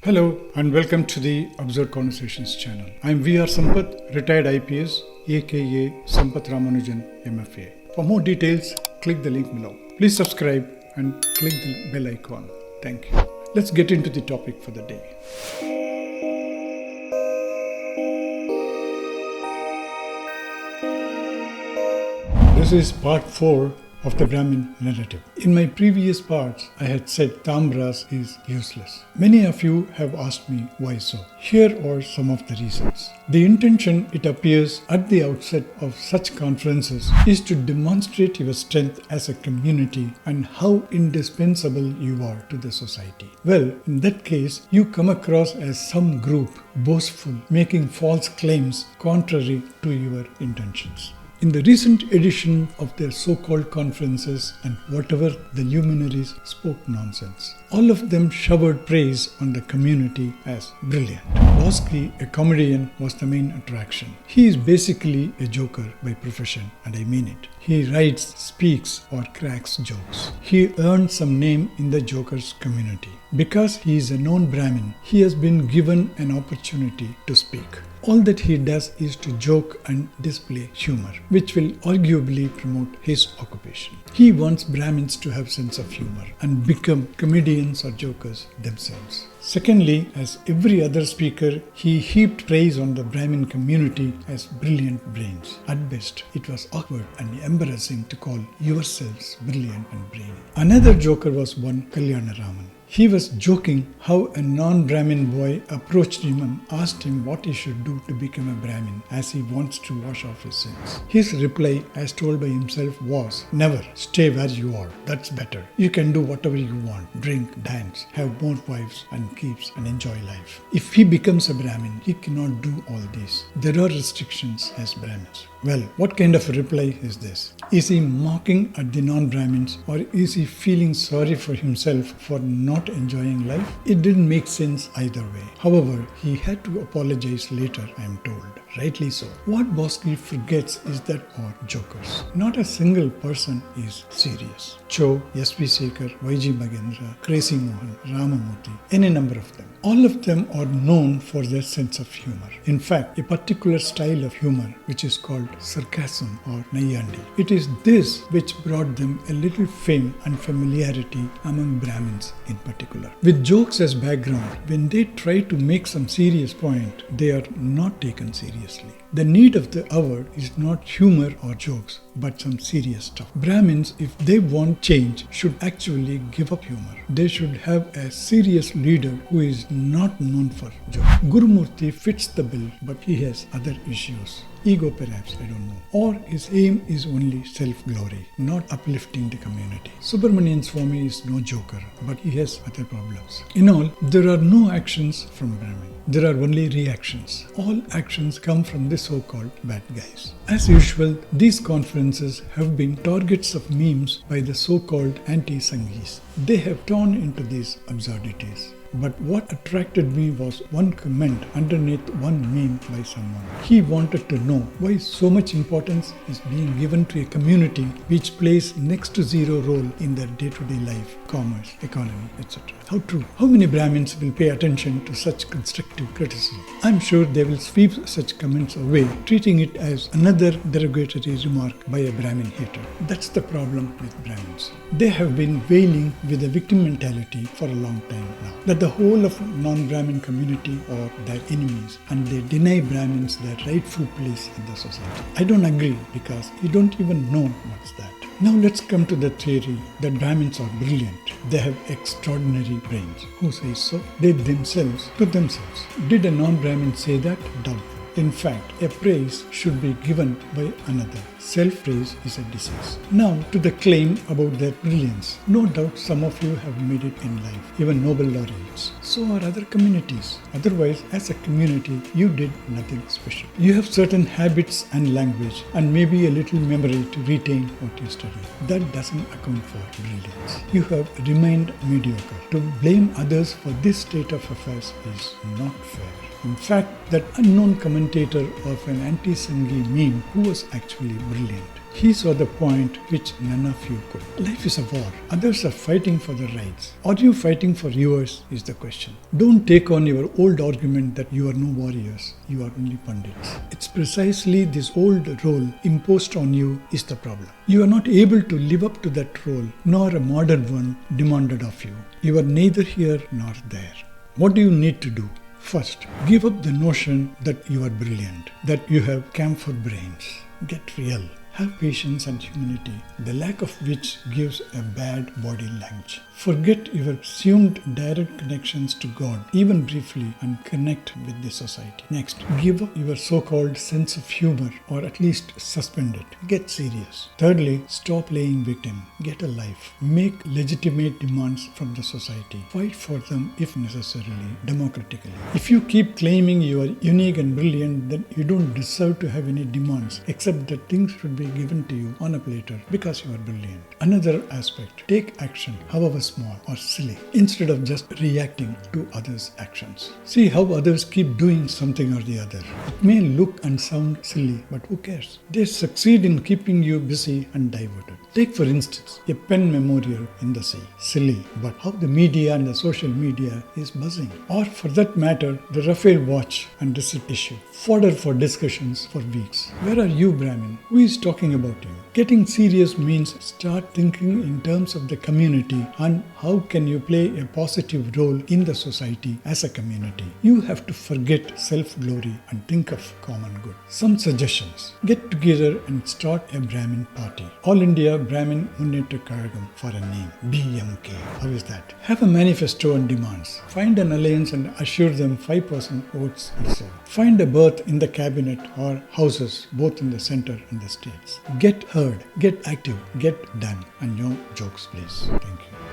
Hello and welcome to the Observed Conversations channel. I am VR Sampath, retired IPS, aka Sampath Ramanujan MFA. For more details, click the link below. Please subscribe and click the bell icon. Thank you. Let's get into the topic for the day. This is part 4 of the Brahmin narrative. In my previous parts, I had said TAMBRAS is useless. Many of you have asked me why so. Here are some of the reasons. The intention, it appears, at the outset of such conferences is to demonstrate your strength as a community and how indispensable you are to the society. Well, in that case, you come across as some group, boastful, making false claims contrary to your intentions. In the recent edition of their so-called conferences and whatever the luminaries spoke nonsense, all of them showered praise on the community as brilliant. Bosky, a comedian, was the main attraction. He is basically a joker by profession, and I mean it. He writes, speaks, or cracks jokes. He earned some name in the jokers community. Because he is a known Brahmin, he has been given an opportunity to speak. All that he does is to joke and display humor, which will arguably promote his occupation. He wants Brahmins to have sense of humor and become comedians or jokers themselves. Secondly, as every other speaker, he heaped praise on the Brahmin community as brilliant brains. At best, it was awkward and embarrassing to call yourselves brilliant and brainy. Another joker was one Kalyanaraman. He was joking how a non-Brahmin boy approached him and asked him what he should do to become a Brahmin as he wants to wash off his sins. His reply, as told by himself, was, "Never. Stay where you are. That's better. You can do whatever you want. Drink, dance, have more wives and keeps and enjoy life. If he becomes a Brahmin, he cannot do all these. There are restrictions as Brahmins." Well, what kind of a reply is this? Is he mocking at the non-Brahmins, or is he feeling sorry for himself for not enjoying life? It didn't make sense either way. However, he had to apologize later, I am told. Rightly so. What Bosky forgets is that are jokers. Not a single person is serious. Cho, S.V. Sekhar, Y.G. Magendra, Crazy Mohan, Ramamurthy, any number of them. All of them are known for their sense of humor. In fact, a particular style of humor which is called sarcasm or Nayandi. It is this which brought them a little fame and familiarity among Brahmins in particular. With jokes as background, when they try to make some serious point, they are not taken seriously. The need of the hour is not humor or jokes, but some serious stuff. Brahmins, if they want change, should actually give up humor. They should have a serious leader who is not known for jokes. Gurumurthy fits the bill, but he has other issues. Ego perhaps, I don't know. Or his aim is only self-glory, not uplifting the community. Subramanian Swami is no joker, but he has other problems. In all, there are no actions from Brahmin. There are only reactions. All actions come from the so-called bad guys. As usual, these conferences have been targets of memes by the so-called anti-Sanghis. They have torn into these absurdities. But what attracted me was one comment underneath one meme by someone. He wanted to know why so much importance is being given to a community which plays next to zero role in their day-to-day life, commerce, economy, etc. How true? How many Brahmins will pay attention to such constructive criticism? I'm sure they will sweep such comments away, treating it as another derogatory remark by a Brahmin hater. That's the problem with Brahmins. They have been wailing with a victim mentality for a long time now, that the whole of non-Brahmin community are their enemies and they deny Brahmins their rightful place in the society. I don't agree because you don't even know what's that. Now let's come to the theory that Brahmins are brilliant. They have extraordinary brains. Who says so? They themselves to themselves. Did a non-Brahmin say that? Doubtful. In fact, a praise should be given by another. Self-praise is a disease. Now to the claim about their brilliance. No doubt some of you have made it in life, even Nobel laureates. So are other communities. Otherwise, as a community, you did nothing special. You have certain habits and language and maybe a little memory to retain what you study. That doesn't account for brilliance. You have remained mediocre. To blame others for this state of affairs is not fair. In fact, that unknown commentator of an anti-Sanghi meme who was actually brilliant. He saw the point which none of you could. Life is a war. Others are fighting for their rights. Are you fighting for yours is the question. Don't take on your old argument that you are no warriors, you are only pundits. It's precisely this old role imposed on you is the problem. You are not able to live up to that role, nor a modern one demanded of you. You are neither here nor there. What do you need to do? First, give up the notion that you are brilliant, that you have camphor brains. Get real. Have patience and humility, the lack of which gives a bad body language. Forget your assumed direct connections to God, even briefly, and connect with the society. Next, give up your so-called sense of humor, or at least suspend it. Get serious. Thirdly, stop playing victim. Get a life. Make legitimate demands from the society. Fight for them if necessarily, democratically. If you keep claiming you are unique and brilliant, then you don't deserve to have any demands, except that things should be given to you on a platter because you are brilliant. Another aspect, take action, however small or silly, instead of just reacting to others' actions. See how others keep doing something or the other. It may look and sound silly, but who cares? They succeed in keeping you busy and diverted. Take for instance, a pen memorial in the sea. Silly, but how the media and the social media is buzzing. Or for that matter, the Rafael watch and receipt issue. Fodder for discussions for weeks. Where are you, Brahmin? Who is talking about you? Getting serious means start thinking in terms of the community and how can you play a positive role in the society as a community. You have to forget self-glory and think of common good. Some suggestions. Get together and start a Brahmin party. All India Brahmin Munnetra Kazhagam for a name. BMK. How is that? Have a manifesto and demands. Find an alliance and assure them 5% votes or so. Find a berth in the cabinet or houses both in the center and the states. Get heard, get active, get done. And no jokes please. Thank you.